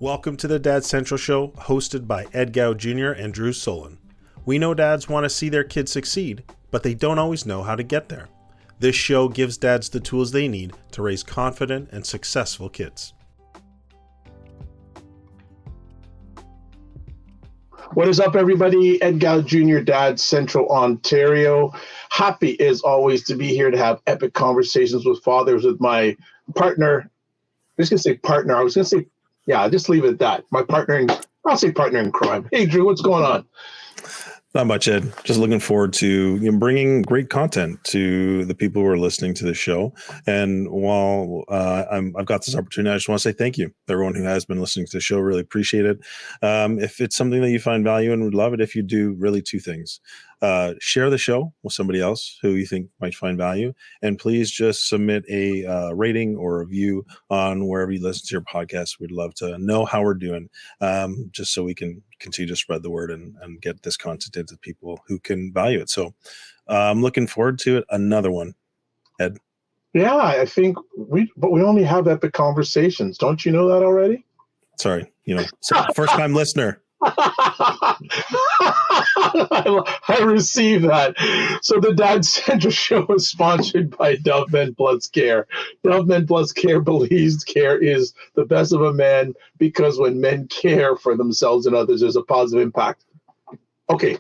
Welcome to the Dad Central Show, hosted by Ed Gow Jr. and Drew Solon. We know dads want to see their kids succeed, but they don't always know how to get there. This show gives dads the tools they need to raise confident and successful kids. What is up, everybody? Ed Gow Jr., Dad Central, Ontario. Happy as always to be here to have epic conversations with fathers with my partner. I'm just going to say partner. I was going to say, yeah, just leave it at that. My partner in, I'll say partner in crime. Hey, Drew, what's going on? Not much, Ed. Just looking forward to bringing great content to the people who are listening to the show. And while I've got this opportunity, I just want to say thank you to everyone who has been listening to the show. Really appreciate it. If it's something that you find value in, would love it if you do really two things. Share the show with somebody else who you think might find value. And please just submit a rating or review on wherever you listen to your podcast. We'd love to know how we're doing, just so we can continue to spread the word and get this content into people who can value it. So I'm looking forward to it. Another one, Ed. Yeah, I think we only have epic conversations. Don't you know that already? Sorry, first time listener. I received that. So the Dad Central Show is sponsored by Dove Men Plus Care. Dove Men Plus Care believes care is the best of a man because when men care for themselves and others, there's a positive impact. Okay,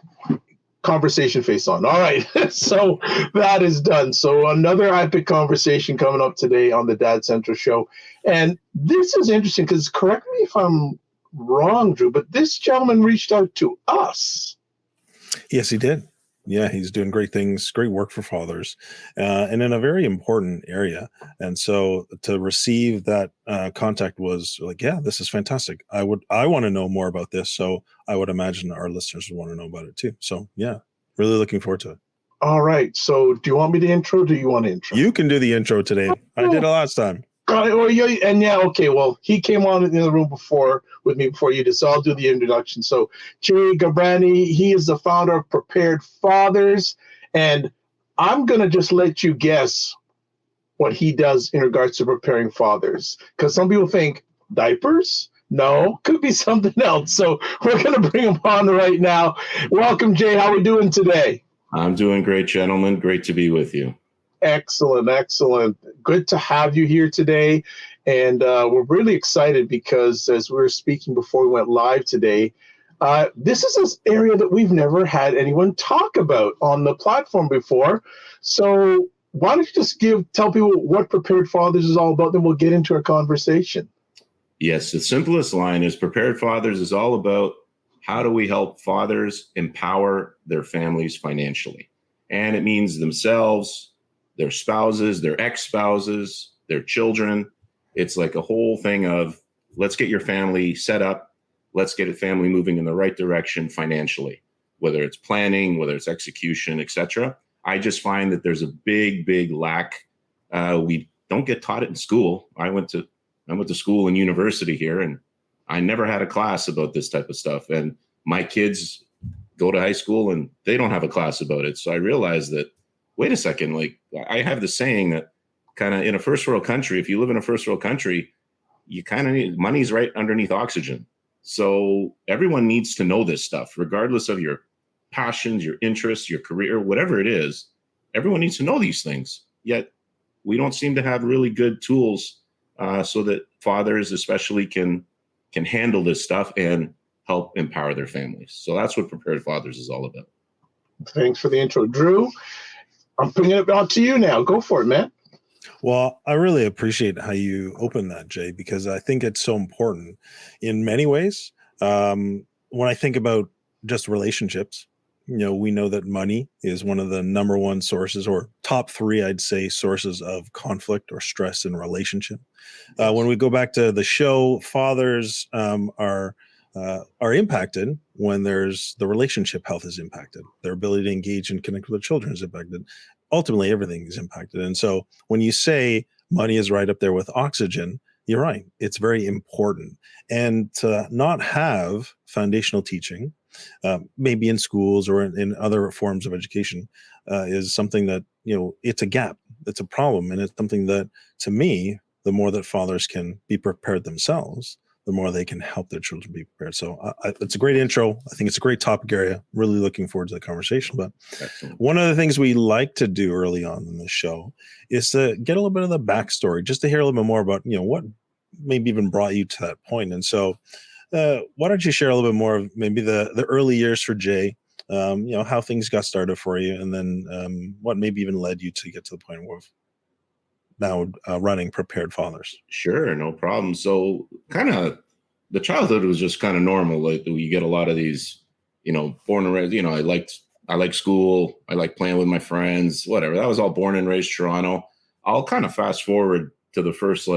conversation face on. All right, so that is done. So another epic conversation coming up today on the Dad Central Show. And this is interesting because, correct me if I'm wrong, Drew, but this gentleman reached out to us. Yes, he did. Yeah, he's doing great things, great work for fathers, and in a very important area. And so to receive that contact was like, yeah, this is fantastic. I want to know more about this. So I would imagine our listeners would want to know about it too. So yeah, really looking forward to it. All right. So do you want me to intro? Or do you want to intro? You can do the intro today. I did it last time. Okay. Well, he came on in the room with me before you did, so I'll do the introduction. So, Jay Gabrani, he is the founder of Prepared Fathers, and I'm gonna just let you guess what he does in regards to preparing fathers, because some people think diapers. No, could be something else. So we're gonna bring him on right now. Welcome, Jay. How are we doing today? I'm doing great, gentlemen. Great to be with you. Excellent. Good to have you here today. And we're really excited because as we were speaking before we went live today, this is an area that we've never had anyone talk about on the platform before. So why don't you just tell people what Prepared Fathers is all about, then we'll get into our conversation. Yes, the simplest line is Prepared Fathers is all about how do we help fathers empower their families financially. And it means themselves, their spouses, their ex-spouses, their children. It's like a whole thing of let's get your family set up. Let's get a family moving in the right direction financially, whether it's planning, whether it's execution, etc. I just find that there's a big lack. We don't get taught it in school. I went to school and university here, and I never had a class about this type of stuff. And my kids go to high school and they don't have a class about it. So I realized that, wait a second, like I have the saying that kind of in a first world country, if you live in a first world country, you kind of need money's right underneath oxygen. So everyone needs to know this stuff, regardless of your passions, your interests, your career, whatever it is. Everyone needs to know these things. Yet we don't seem to have really good tools so that fathers especially can handle this stuff and help empower their families. So that's what Prepared Fathers is all about. Thanks for the intro, Drew. I'm putting it out to you now. Go for it, man. Well, I really appreciate how you open that, Jay, because I think it's so important in many ways. When I think about just relationships, we know that money is one of the number one sources, or top three, I'd say, sources of conflict or stress in a relationship. When we go back to the show, fathers are impacted when the relationship health is impacted. Their ability to engage and connect with their children is impacted. Ultimately, everything is impacted. And so when you say money is right up there with oxygen, you're right. It's very important. And to not have foundational teaching, maybe in schools or in other forms of education, is something that, it's a gap. It's a problem. And it's something that, to me, the more that fathers can be prepared themselves, the more they can help their children be prepared. So it's a great intro. I think it's a great topic area. Really looking forward to the conversation. But Excellent. one of the things we like to do early on in the show is to get a little bit of the backstory, just to hear a little bit more about, what maybe even brought you to that point. And so why don't you share a little bit more of maybe the early years for Jay, how things got started for you, and then what maybe even led you to get to the point of now running Prepared Fathers. Sure, no problem. So kind of the childhood was just kind of normal. Like you get a lot of these, born and raised, I liked school. I liked playing with my friends, whatever. That was all born and raised Toronto. I'll kind of fast forward to the first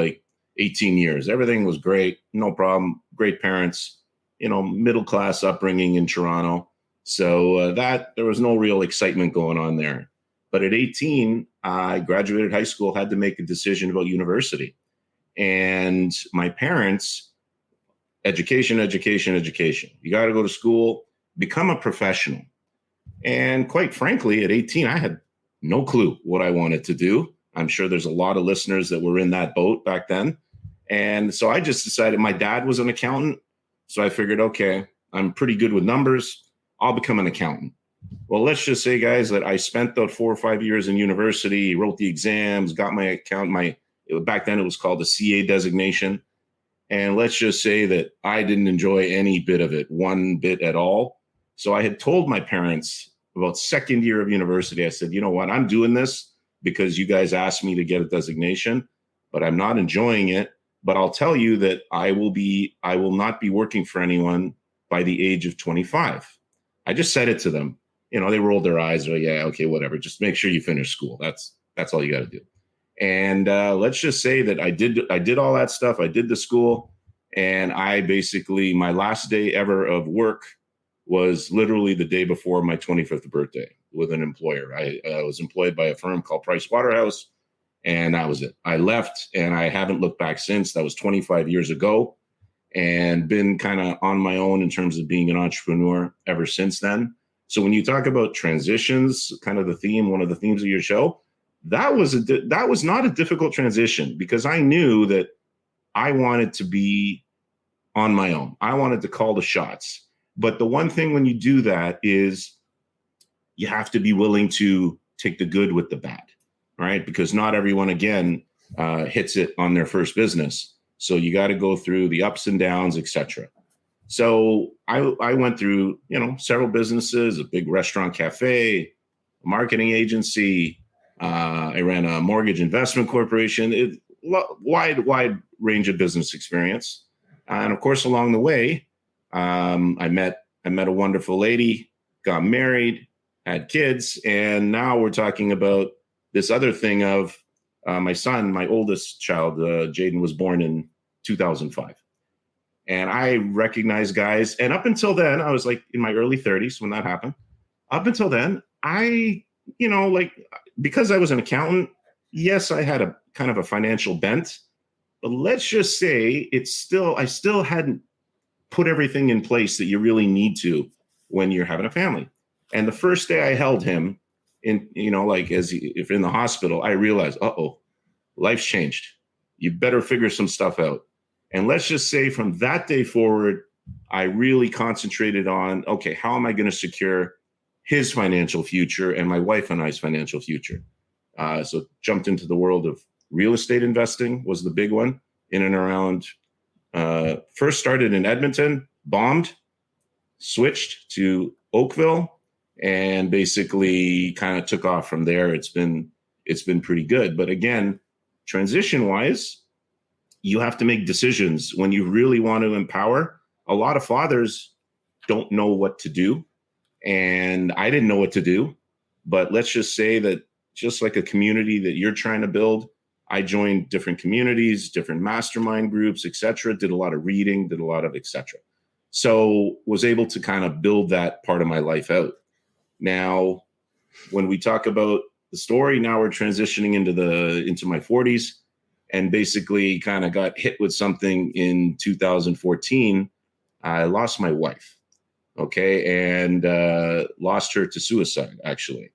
18 years. Everything was great. No problem. Great parents, middle class upbringing in Toronto. So that there was no real excitement going on there. But at 18, I graduated high school, had to make a decision about university. And my parents, education. You got to go to school, become a professional. And quite frankly, at 18, I had no clue what I wanted to do. I'm sure there's a lot of listeners that were in that boat back then. And so I just decided, my dad was an accountant. So I figured, okay, I'm pretty good with numbers. I'll become an accountant. Well, let's just say, guys, that I spent the 4 or 5 years in university, wrote the exams, got my back then it was called the CA designation. And let's just say that I didn't enjoy any bit of it, one bit at all. So I had told my parents about second year of university, I said, you know what, I'm doing this because you guys asked me to get a designation, but I'm not enjoying it. But I'll tell you that I will not be working for anyone by the age of 25. I just said it to them. They rolled their eyes. They're like, yeah, okay, whatever. Just make sure you finish school. That's all you got to do. And let's just say that I did all that stuff. I did the school, and I basically, my last day ever of work was literally the day before my 25th birthday with an employer. I was employed by a firm called Price Waterhouse, and that was it. I left, and I haven't looked back since. That was 25 years ago, and been kind of on my own in terms of being an entrepreneur ever since then. So when you talk about transitions, kind of one of the themes of your show, that was not a difficult transition because I knew that I wanted to be on my own. I wanted to call the shots. But the one thing when you do that is you have to be willing to take the good with the bad, right? Because not everyone, again, hits it on their first business. So you got to go through the ups and downs, etc. So I went through, several businesses, a big restaurant cafe, a marketing agency. I ran a mortgage investment corporation, wide range of business experience. And of course, along the way, I met a wonderful lady, got married, had kids. And now we're talking about this other thing of my son, my oldest child, Jaden, was born in 2005. And I recognized guys. And up until then, I was in my early 30s when that happened. Up until then, because I was an accountant, yes, I had a kind of a financial bent. But let's just say I still hadn't put everything in place that you really need to when you're having a family. And the first day I held him if in the hospital, I realized, life's changed. You better figure some stuff out. And let's just say from that day forward, I really concentrated on, okay, how am I going to secure his financial future and my wife and I's financial future? So jumped into the world of real estate investing was the big one in and around. First started in Edmonton, bombed, switched to Oakville, and basically kind of took off from there. It's been pretty good. But again, transition wise, you have to make decisions when you really want to empower. A lot of fathers don't know what to do. And I didn't know what to do. But let's just say that just like a community that you're trying to build, I joined different communities, different mastermind groups, et cetera, did a lot of reading, did a lot of et cetera. So was able to kind of build that part of my life out. Now, when we talk about the story, now we're transitioning into my 40s. And basically kind of got hit with something in 2014. I lost my wife, okay, and lost her to suicide, actually.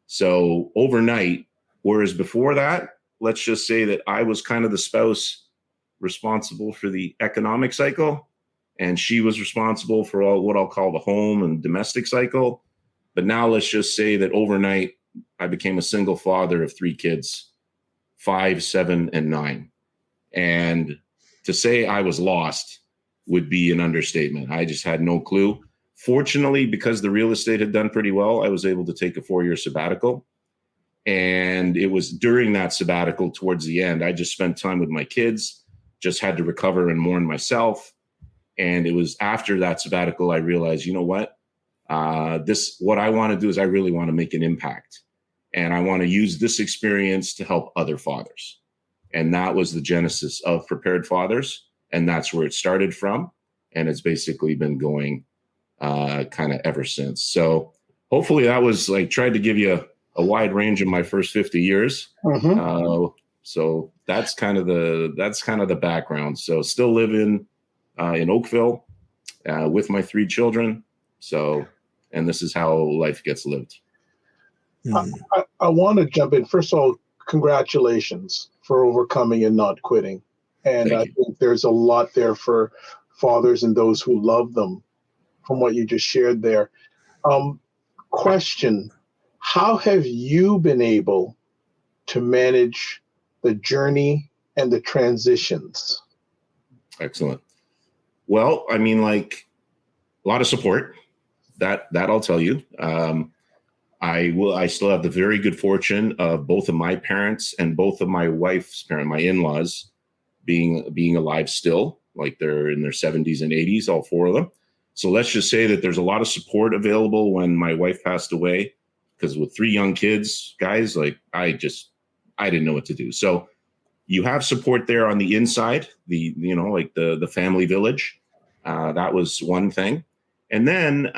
So overnight, whereas before that, let's just say that I was kind of the spouse responsible for the economic cycle, and she was responsible for all what I'll call the home and domestic cycle. But now let's just say that overnight, I became a single father of 3 kids, 5, 7, and 9. And to say I was lost would be an understatement. I just had no clue. Fortunately, because the real estate had done pretty well, I was able to take a 4-year sabbatical. And it was during that sabbatical, towards the end, I just spent time with my kids, just had to recover and mourn myself. And it was after that sabbatical, I realized, you know what? What I want to do is I really want to make an impact. And I want to use this experience to help other fathers. And that was the genesis of Prepared Fathers. And that's where it started from. And it's basically been going kind of ever since. So hopefully that was like, tried to give you a wide range of my first 50 years. So that's kind of the background. So still live in Oakville with my 3 children. So, and this is how life gets lived. I want to jump in. First of all, congratulations for overcoming and not quitting. And I think there's a lot there for fathers and those who love them from what you just shared there. Question, how have you been able to manage the journey and the transitions? Excellent. Well, I mean, like a lot of support. That I'll tell you. I still have the very good fortune of both of my parents and both of my wife's parents, my in-laws, being alive still, like they're in their 70s and 80s, all 4 of them. So let's just say that there's a lot of support available when my wife passed away, because with 3 young kids, guys, like I didn't know what to do. So you have support there on the inside, like the family village. That was one thing. And then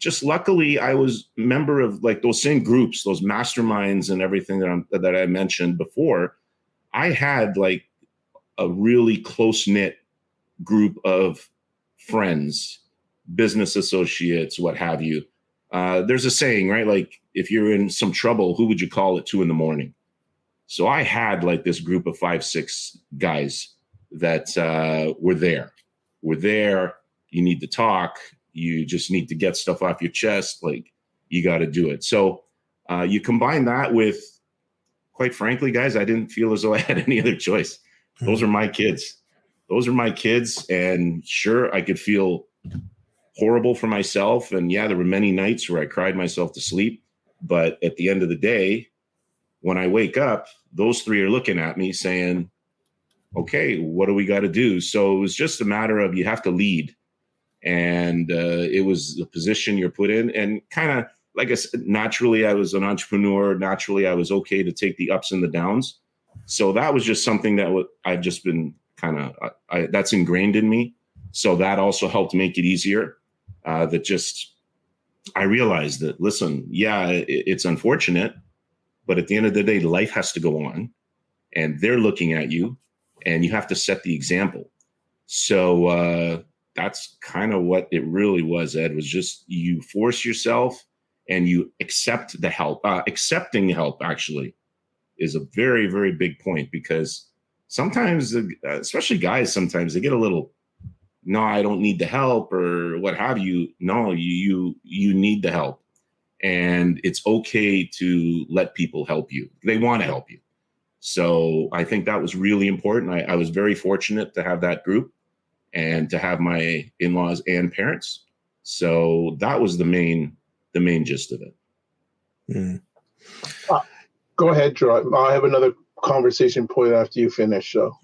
just luckily, I was a member of like those same groups, those masterminds and everything that I mentioned before. I had like a really close-knit group of friends, business associates, what have you. There's a saying, right? Like if you're in some trouble, who would you call at 2 a.m? So I had like this group of 5, 6 guys that were there. You need to talk. You just need to get stuff off your chest. Like you got to do it. So you combine that with, quite frankly, guys, I didn't feel as though I had any other choice. Those are my kids. And sure, I could feel horrible for myself. And yeah, there were many nights where I cried myself to sleep. But at the end of the day, when I wake up, those 3 are looking at me saying, okay, what do we got to do? So it was just a matter of, you have to lead. And it was the position you're put in. And kind of, like I said, naturally, I was an entrepreneur. Naturally, I was okay to take the ups and the downs. So that was just something that I've just been kind of, that's ingrained in me. So that also helped make it easier. I realized that, listen, yeah, it's unfortunate, but at the end of the day, life has to go on. And they're looking at you, and you have to set the example. So that's kind of what it really was, Ed, was just you force yourself and you accept the help. Accepting help actually is a very, very big point, because sometimes, especially guys, sometimes they get a little, no, I don't need the help or what have you. No, you need the help. And it's okay to let people help you. They want to help you. So I think that was really important. I was very fortunate to have that group and to have my in-laws and parents. So that was the main gist of it. Mm. Go ahead, Drew. I have another conversation point after you finish. So.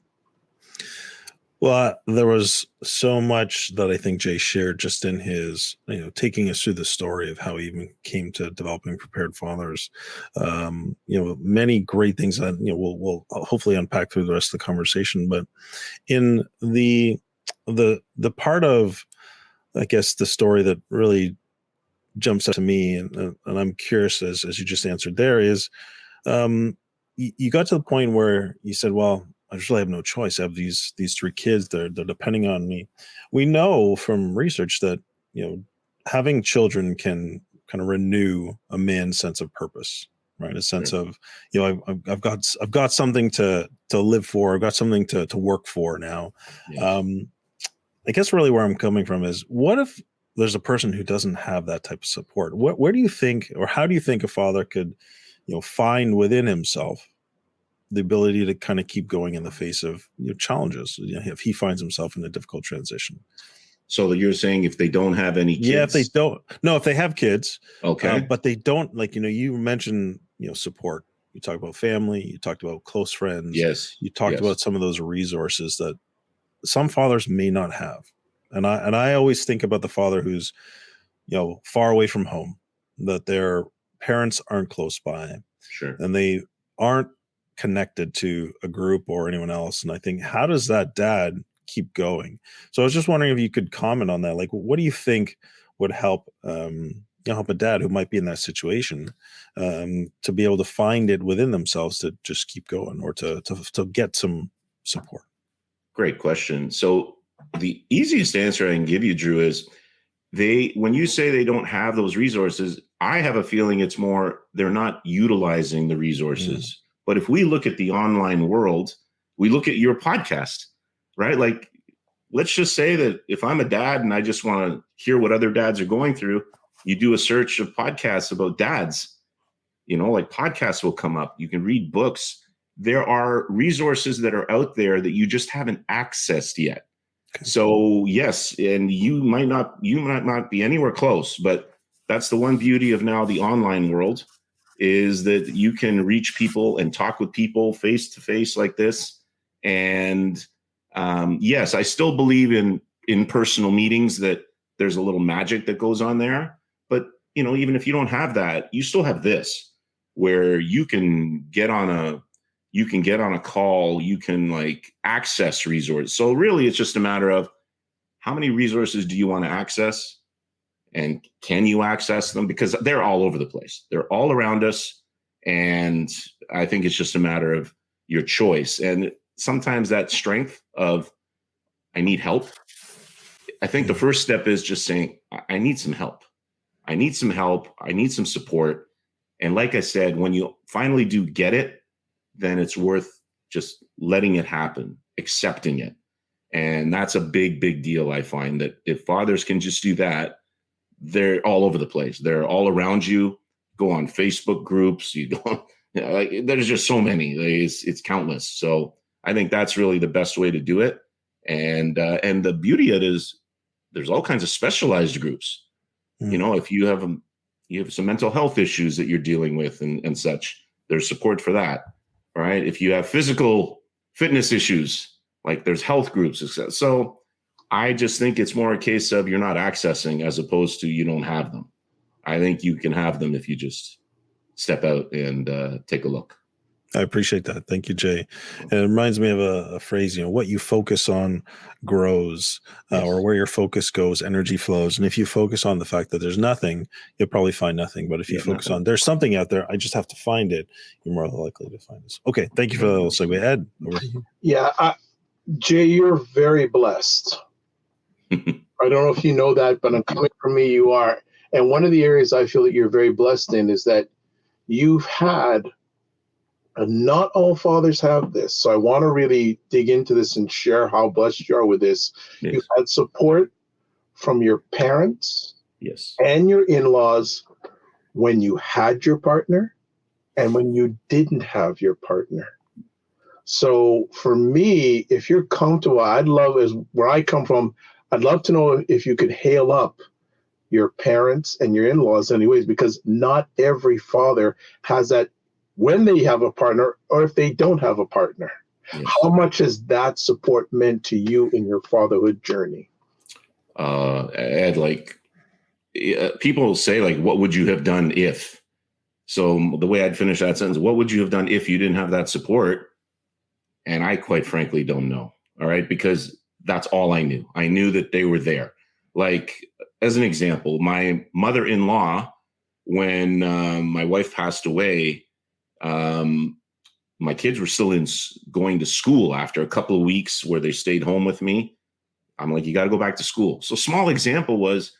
Well, there was so much that I think Jay shared just in his, taking us through the story of how he even came to developing Prepared Fathers. Many great things that, we'll hopefully unpack through the rest of the conversation. But in the part of, I guess, the story that really jumps out to me, and I'm curious, as you just answered there, is you got to the point where you said, well, I just really have no choice. I have these 3 kids. They're depending on me. We know from research that, having children can kind of renew a man's sense of purpose, right? A sense of, I've got something to live for. I've got something to work for now. Yes. I guess really where I'm coming from is, what if there's a person who doesn't have that type of support? Where do you think, or how do you think a father could, find within himself the ability to kind of keep going in the face of challenges, if he finds himself in a difficult transition? So you're saying if they don't have any kids? Yeah, if they don't, no, if they have kids, okay, but they don't, like, you mentioned, support. You talked about family, you talked about close friends. yes, You talked yes. about some of those resources that some fathers may not have. And I always think about the father who's, far away from home, that their parents aren't close by, Sure. and they aren't connected to a group or anyone else. And I think, how does that dad keep going? So I was just wondering if you could comment on that. Like, what do you think would help, help a dad who might be in that situation, to be able to find it within themselves to just keep going, or to get some support? Great question. So the easiest answer I can give you, Drew, is when you say they don't have those resources, I have a feeling it's more they're not utilizing the resources. But if we look at the online world, we look at your podcast, right? Like, let's just say that if I'm a dad and I just want to hear what other dads are going through, you do a search of podcasts about dads, like podcasts will come up. You can read books. There are resources that are out there that you just haven't accessed yet. Okay. So yes, and you might not be anywhere close, but that's the one beauty of now the online world, is that you can reach people and talk with people face to face like this. And yes, I still believe in personal meetings, that there's a little magic that goes on there. But even if you don't have that, you still have this, where you can get on a call, you can like access resources. So really it's just a matter of how many resources do you want to access, and can you access them? Because they're all over the place. They're all around us. And I think it's just a matter of your choice. And sometimes that strength of, I need help. I think the first step is just saying, I need some help. I need some help. I need some support. And like I said, when you finally do get it, then it's worth just letting it happen, accepting it. And that's a big, big deal. I find that if fathers can just do that, they're all over the place. They're all around you. Go on Facebook groups. There's just so many. It's countless. So I think that's really the best way to do it. And the beauty of it is there's all kinds of specialized groups. If you have some mental health issues that you're dealing with and such, there's support for that. All right. If you have physical fitness issues, like there's health groups, etc. So I just think it's more a case of you're not accessing, as opposed to you don't have them. I think you can have them if you just step out and take a look. I appreciate that. Thank you, Jay. And it reminds me of a phrase, what you focus on grows, Yes. Or where your focus goes, energy flows. And if you focus on the fact that there's nothing, you'll probably find nothing. But if you focus on there's something out there, I just have to find it, you're more likely to find this. Okay. Thank you for that little segue. Ed, over to you. Yeah, Jay, you're very blessed. I don't know if you know that, but I'm coming from me, you are. And one of the areas I feel that you're very blessed in is that you've had, and not all fathers have this, so I want to really dig into this and share how blessed you are with this. Yes. You've had support from your parents, yes, and your in-laws when you had your partner and when you didn't have your partner. So for me, if you're comfortable, I'd love, as where I come from, I'd love to know if you could hail up your parents and your in-laws anyways, because not every father has that when they have a partner, or if they don't have a partner. yes. How much has that support meant to you in your fatherhood journey? Ed, people say, like, what would you have done if? So the way I'd finish that sentence, what would you have done if you didn't have that support? And I quite frankly don't know. All right. Because that's all I knew. I knew that they were there. Like, as an example, my mother-in-law, when my wife passed away, my kids were still going to school after a couple of weeks where they stayed home with me. I'm like, you got to go back to school. So small example was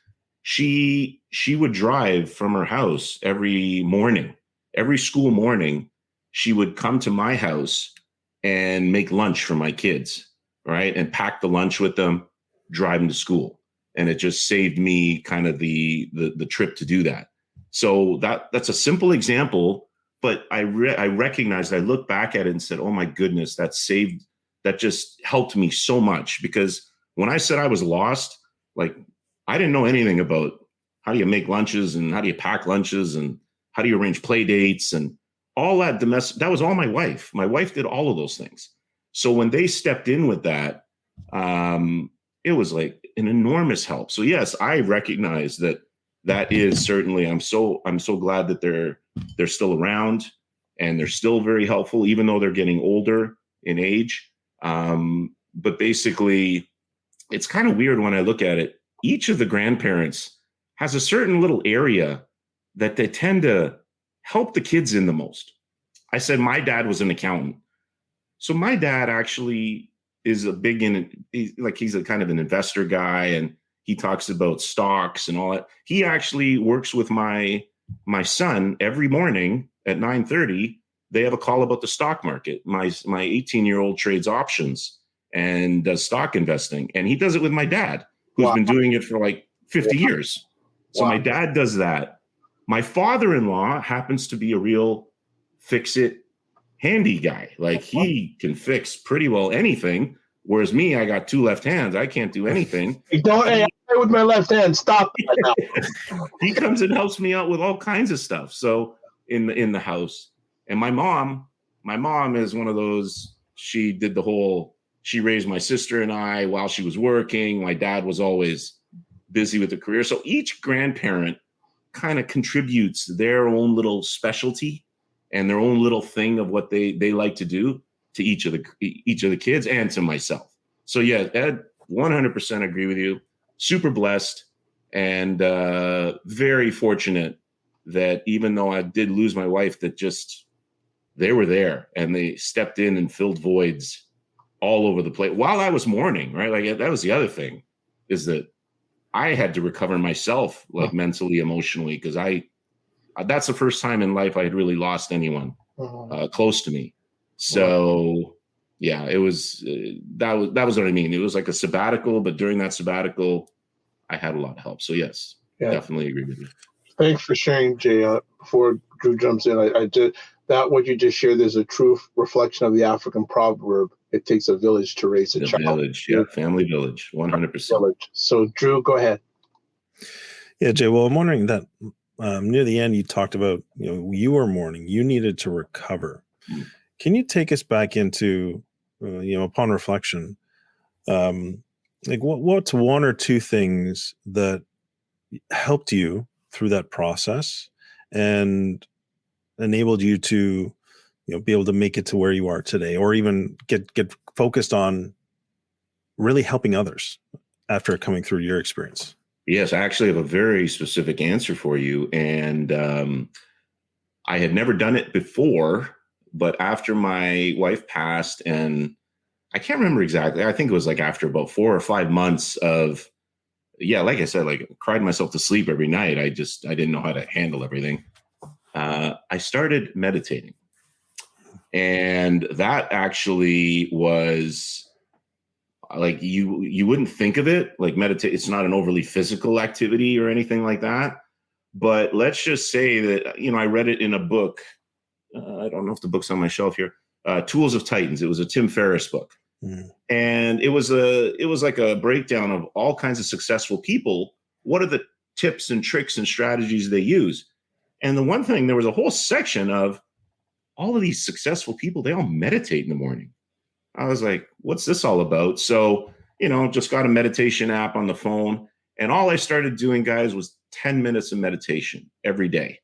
she would drive from her house every morning every school morning, she would come to my house and make lunch for my kids, right? And pack the lunch with them, drive them to school. And it just saved me kind of the trip to do that. So that's a simple example, but I recognized, I looked back at it and said, oh my goodness, that just helped me so much. Because when I said I was lost, like, I didn't know anything about how do you make lunches and how do you pack lunches and how do you arrange play dates and all that domestic. That was all my wife. My wife did all of those things. So when they stepped in with that, it was like an enormous help. So yes, I recognize that is certainly, I'm so glad that they're still around and they're still very helpful, even though they're getting older in age. But basically, it's kind of weird when I look at it. Each of the grandparents has a certain little area that they tend to help the kids in the most. I said my dad was an accountant. So my dad actually is he's a kind of an investor guy, and he talks about stocks and all that. He actually works with my son every morning at 9:30. They have a call about the stock market. My 18-year-old trades options and does stock investing. And he does it with my dad, who's been doing it for like 50 years. So my dad does that. My father-in-law happens to be a real fix-it handy guy. Like, he can fix pretty well anything. Whereas me, I got two left hands. I can't do anything. Hey, I play with my left hand. Stop that now. He comes and helps me out with all kinds of stuff. So in the house. And my mom is one of those, she raised my sister and I while she was working. My dad was always busy with the career. So each grandparent kind of contributes their own little specialty and their own little thing of what they like to do to each of the kids and to myself. So yeah, Ed, 100% agree with you. Super blessed and very fortunate that even though I did lose my wife, that just they were there and they stepped in and filled voids all over the place while I was mourning, right? Like, that was the other thing, is that I had to recover myself, like mentally, emotionally, because that's the first time in life I had really lost anyone close to me. So yeah, it was, that was what I mean. It was like a sabbatical, but during that sabbatical, I had a lot of help. So yes, definitely agree with you. Thanks for sharing, Jay. Before Drew jumps in, I did that. What you just shared is a true reflection of the African proverb: "It takes a village to raise a child." Village, yeah, family village, 100%. So, Drew, go ahead. Yeah, Jay. Well, I'm wondering that near the end, you talked about you were mourning, you needed to recover. Can you take us back into upon reflection, like what's one or two things that helped you through that process and enabled you to be able to make it to where you are today, or even get focused on really helping others after coming through your experience? Yes, I actually have a very specific answer for you. And I had never done it before, but after my wife passed, and I can't remember exactly, I think it was like after about 4 or 5 months of, like I said, like, cried myself to sleep every night. I didn't know how to handle everything. I started meditating. And that actually was, like, you wouldn't think of it like meditate. It's not an overly physical activity or anything like that. But let's just say that, I read it in a book. I don't know if the book's on my shelf here. Tools of Titans. It was a Tim Ferriss book. And it was like a breakdown of all kinds of successful people. What are the tips and tricks and strategies they use? And the one thing, there was a whole section of all of these successful people, they all meditate in the morning. I was like, what's this all about? So, just got a meditation app on the phone. And all I started doing, guys, was 10 minutes of meditation every day,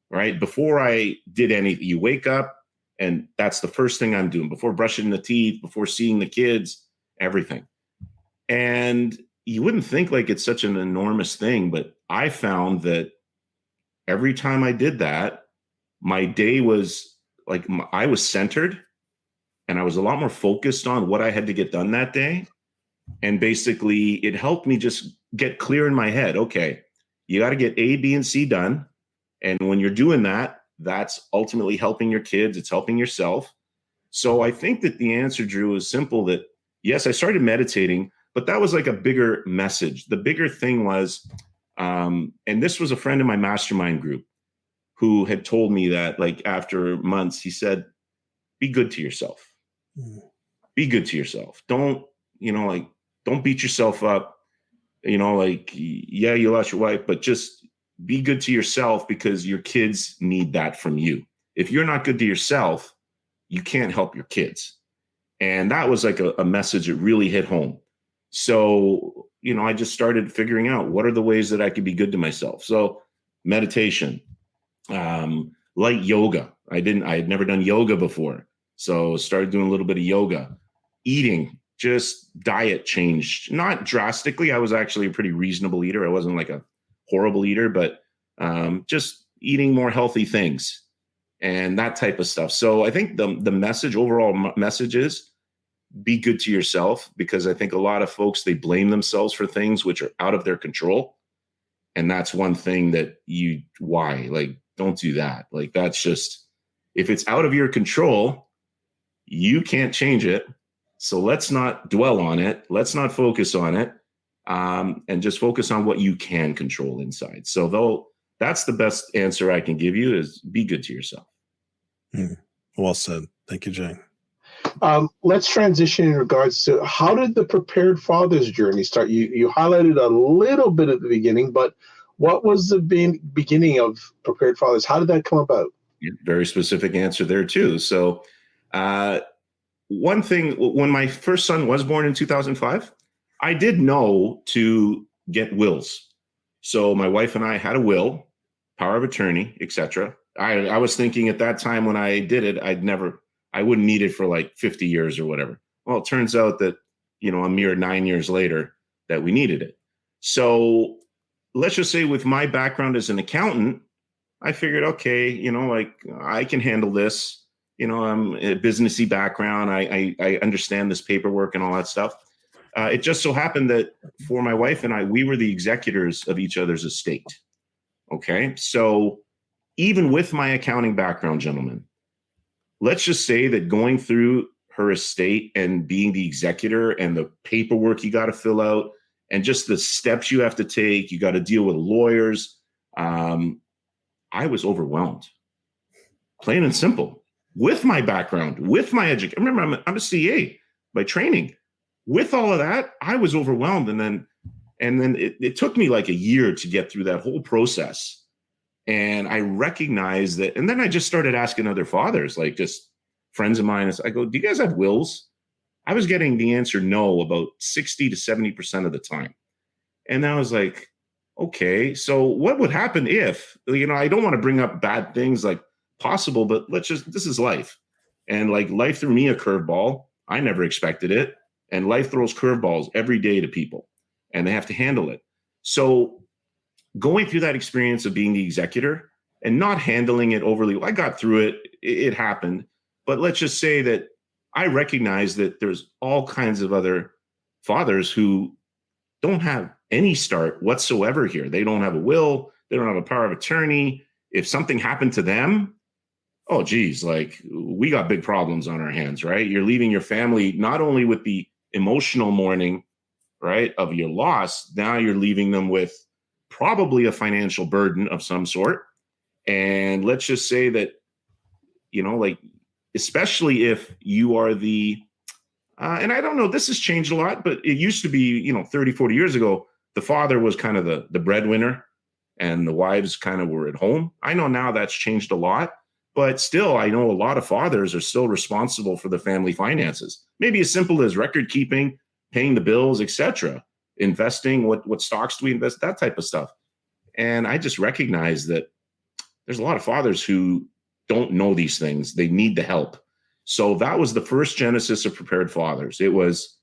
right? Before I did anything, you wake up and that's the first thing I'm doing before brushing the teeth, before seeing the kids, everything. And you wouldn't think like it's such an enormous thing, but I found that every time I did that, my day was like, I was centered. And I was a lot more focused on what I had to get done that day. And basically, it helped me just get clear in my head. Okay, you got to get A, B, and C done. And when you're doing that, that's ultimately helping your kids. It's helping yourself. So I think that the answer, Drew, is simple, that yes, I started meditating, but that was like a bigger message. The bigger thing was, and this was a friend in my mastermind group who had told me that, like, after months, he said, be good to yourself. Be good to yourself. Don't, like, don't beat yourself up. Like, yeah, you lost your wife, but just be good to yourself, because your kids need that from you. If you're not good to yourself, you can't help your kids. And that was like a message that really hit home. So, I just started figuring out what are the ways that I could be good to myself. So meditation, light yoga. I had never done yoga before. So started doing a little bit of yoga. Eating, just diet changed, not drastically. I was actually a pretty reasonable eater. I wasn't like a horrible eater, but just eating more healthy things and that type of stuff. So I think the overall message is be good to yourself, because I think a lot of folks, they blame themselves for things which are out of their control. And that's one thing that like, don't do that. Like, that's just, if it's out of your control, you can't change it. So let's not dwell on it. Let's not focus on it. And just focus on what you can control inside. So that's the best answer I can give you, is be good to yourself. Well said. Thank you, Jay. Let's transition in regards to, how did the Prepared Fathers journey start? You highlighted a little bit at the beginning, but what was the beginning of Prepared Fathers? How did that come about? Very specific answer there too. So one thing, when my first son was born in 2005, I did know to get wills. So my wife and I had a will, power of attorney, etc. I was thinking at that time when I did it, I wouldn't need it for like 50 years or whatever. Well, it turns out that, a mere 9 years later, that we needed it. So let's just say, with my background as an accountant, I figured, okay, like, I can handle this. I'm a businessy background. I understand this paperwork and all that stuff. It just so happened that for my wife and I, we were the executors of each other's estate. Okay. So even with my accounting background, gentlemen, let's just say that going through her estate and being the executor, and the paperwork you got to fill out, and just the steps you have to take, you got to deal with lawyers. I was overwhelmed, plain and simple. With my background, with my education, remember, I'm a CA by training. With all of that, I was overwhelmed. And then it took me like a year to get through that whole process. And I recognized that. And then I just started asking other fathers, like just friends of mine. I go, do you guys have wills? I was getting the answer no about 60 to 70% of the time. And I was like, okay, so what would happen if, I don't want to bring up bad things like possible, but this is life. And like, life threw me a curveball. I never expected it. And life throws curveballs every day to people, and they have to handle it. So going through that experience of being the executor and not handling it overly, I got through it. It happened. But let's just say that I recognize that there's all kinds of other fathers who don't have any start whatsoever here. They don't have a will. They don't have a power of attorney. If something happened to them, oh, geez, like, we got big problems on our hands, right? You're leaving your family not only with the emotional mourning, right, of your loss, now you're leaving them with probably a financial burden of some sort. And let's just say that, like, especially if you are and I don't know, this has changed a lot, but it used to be, 30, 40 years ago, the father was kind of the breadwinner and the wives kind of were at home. I know now that's changed a lot, but still, I know a lot of fathers are still responsible for the family finances. Maybe as simple as record keeping, paying the bills, etc., investing, what stocks do we invest, that type of stuff. And I just recognize that there's a lot of fathers who don't know these things. They need the help. So that was the first genesis of Prepared Fathers. It was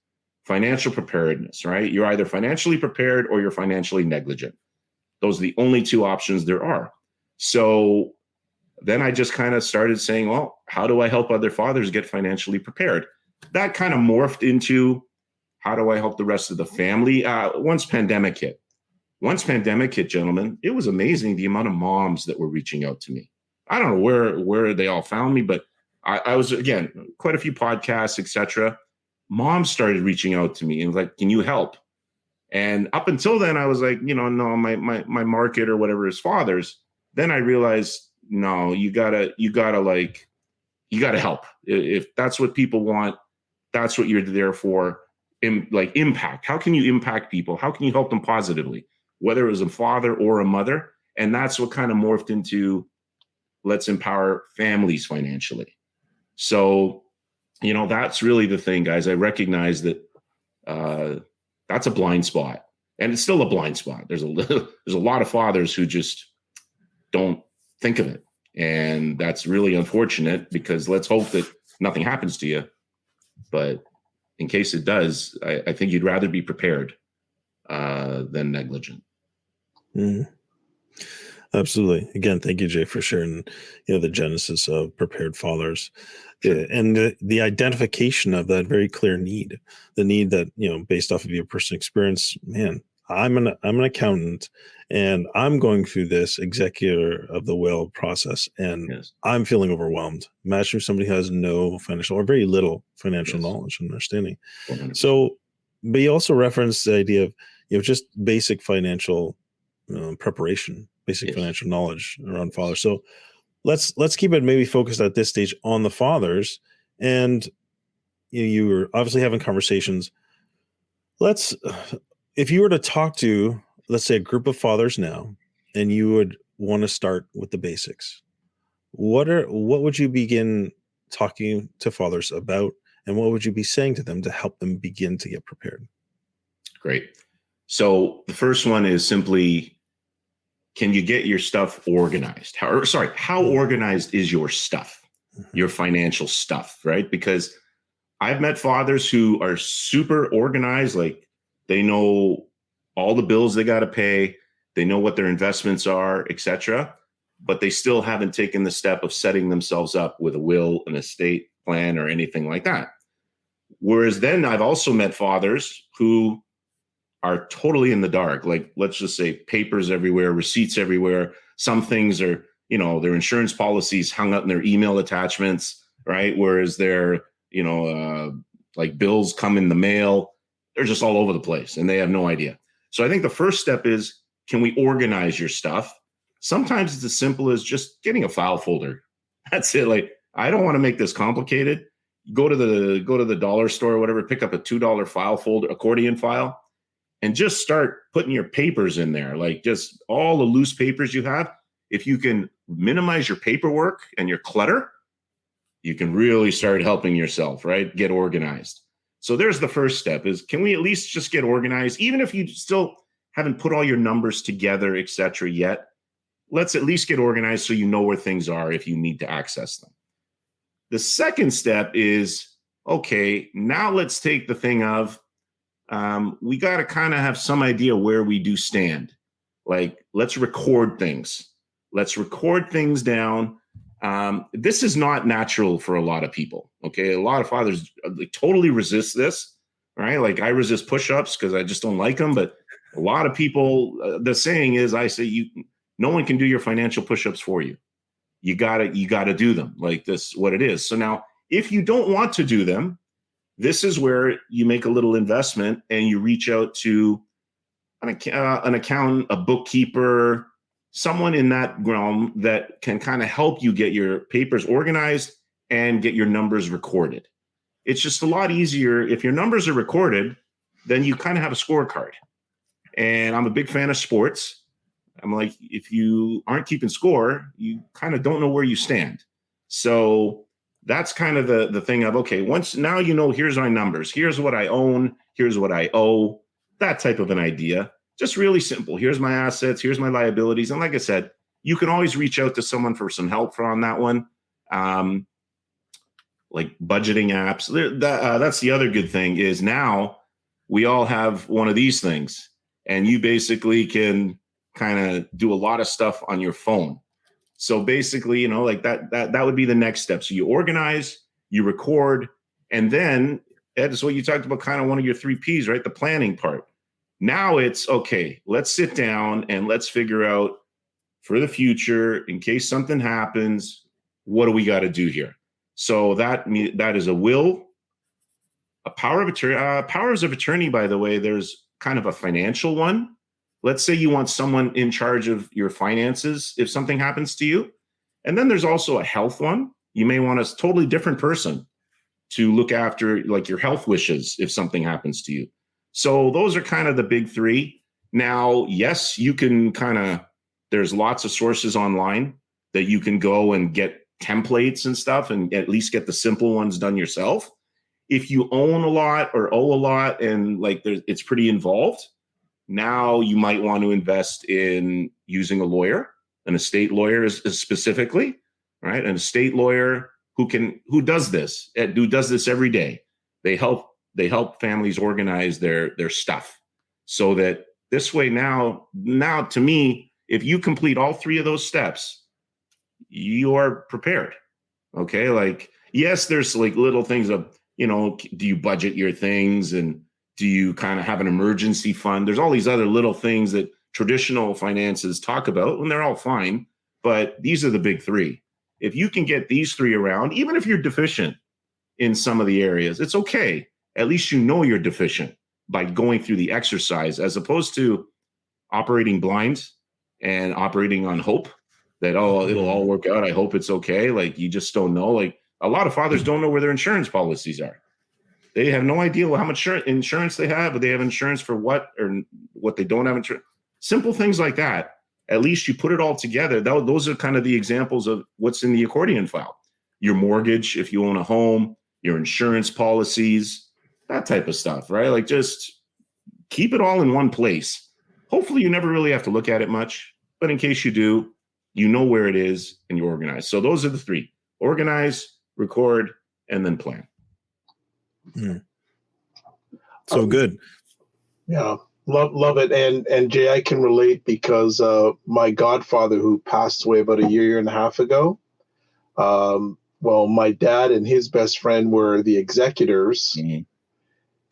financial preparedness, right? You're either financially prepared or you're financially negligent. Those are the only two options there are. So then I just kind of started saying, well, how do I help other fathers get financially prepared? That kind of morphed into, how do I help the rest of the family? Once pandemic hit, gentlemen, it was amazing the amount of moms that were reaching out to me. I don't know where they all found me, but I was, again, quite a few podcasts, etc. Mom started reaching out to me and was like, can you help? And up until then, I was like, no, my market or whatever is fathers. Then I realized, no, you gotta help. If that's what people want, that's what you're there for. Impact. How can you impact people? How can you help them positively? Whether it was a father or a mother. And that's what kind of morphed into, let's empower families financially. So, that's really the thing, guys. I recognize that that's a blind spot, and it's still a blind spot. There's a lot of fathers who just don't think of it, and that's really unfortunate, because let's hope that nothing happens to you. But in case it does, I think you'd rather be prepared than negligent. Mm-hmm. Absolutely. Again, thank you, Jay, for sharing, the genesis of Prepared Fathers. Sure. And the identification of that very clear need, the need that, based off of your personal experience, man, I'm an accountant, and I'm going through this executor of the will process, and Yes. I'm feeling overwhelmed. Imagine if somebody has no financial or very little financial Yes. knowledge and understanding. 100%. So, but you also referenced the idea of, just basic financial preparation, basic Yes. financial knowledge around fathers. So let's keep it maybe focused at this stage on the fathers. And you were obviously having conversations. If you were to talk to, let's say, a group of fathers now, and you would want to start with the basics, what would you begin talking to fathers about, and what would you be saying to them to help them begin to get prepared? Great. So the first one is simply, can you get your stuff organized? How organized is your stuff, your financial stuff, right? Because I've met fathers who are super organized, like they know all the bills they got to pay, they know what their investments are, etc., but they still haven't taken the step of setting themselves up with a will, an estate plan, or anything like that. Whereas then I've also met fathers who are totally in the dark. Like, let's just say papers everywhere, receipts everywhere. Some things are, their insurance policies hung up in their email attachments, right? Whereas their, like bills come in the mail. They're just all over the place and they have no idea. So I think the first step is, can we organize your stuff? Sometimes it's as simple as just getting a file folder. That's it. Like, I don't want to make this complicated. Go to the dollar store or whatever, pick up a $2 file folder, accordion file, and just start putting your papers in there, like just all the loose papers you have. If you can minimize your paperwork and your clutter, you can really start helping yourself, right? Get organized. So there's the first step is, can we at least just get organized? Even if you still haven't put all your numbers together, et cetera, yet, let's at least get organized so you know where things are if you need to access them. The second step is, okay, now let's take the thing of, we got to kind of have some idea where we do stand. Like, let's record things. Let's record things down. This is not natural for a lot of people. Okay. A lot of fathers totally resist this, right? Like, I resist push-ups because I just don't like them. But a lot of people, the saying is, I say, no one can do your financial push-ups for you. You gotta do them. Like, this, what it is. So now, if you don't want to do them, this is where you make a little investment and you reach out to an accountant, a bookkeeper, someone in that realm that can kind of help you get your papers organized and get your numbers recorded. It's just a lot easier if your numbers are recorded, then you kind of have a scorecard. And I'm a big fan of sports. I'm like, if you aren't keeping score, you kind of don't know where you stand. So that's kind of the thing of, okay, once now, here's my numbers, here's what I own, here's what I owe, that type of an idea. Just really simple. Here's my assets, here's my liabilities. And like I said, you can always reach out to someone for some help on that one. Like budgeting apps. That's the other good thing is now we all have one of these things, and you basically can kind of do a lot of stuff on your phone. So basically, like that would be the next step. So you organize, you record, and then that's what you talked about, kind of one of your 3 Ps, right? The planning part. Now it's, okay, let's sit down and let's figure out for the future in case something happens. What do we got to do here? So that is a will, a power of attorney. Powers of attorney, by the way, there's kind of a financial one. Let's say you want someone in charge of your finances if something happens to you. And then there's also a health one. You may want a totally different person to look after like your health wishes if something happens to you. So those are kind of the big three. Now, yes, you can there's lots of sources online that you can go and get templates and stuff and at least get the simple ones done yourself. If you own a lot or owe a lot and it's pretty involved, now you might want to invest in using a lawyer, an estate lawyer is specifically, right? An estate lawyer who does this every day. They help families organize their stuff so that this way now to me, if you complete all three of those steps, you are prepared. Okay. Like, yes, there's like little things of, do you budget your things and do you kind of have an emergency fund? There's all these other little things that traditional finances talk about and they're all fine, but these are the big three. If you can get these three around, even if you're deficient in some of the areas, it's okay. At least you know you're deficient by going through the exercise as opposed to operating blind and operating on hope that, it'll all work out. I hope it's okay. Like you just don't know. Like a lot of fathers don't know where their insurance policies are. They have no idea how much insurance they have, but they have insurance for what or what they don't have insurance. Simple things like that. At least you put it all together. Those are kind of the examples of what's in the accordion file. Your mortgage, if you own a home, your insurance policies, that type of stuff, right? Like just keep it all in one place. Hopefully you never really have to look at it much, but in case you do, you know where it is and you organize. So those are the three: organize, record, and then plan. So good. Yeah. Love it. And Jay, I can relate because my godfather who passed away about a year and a half ago, my dad and his best friend were the executors,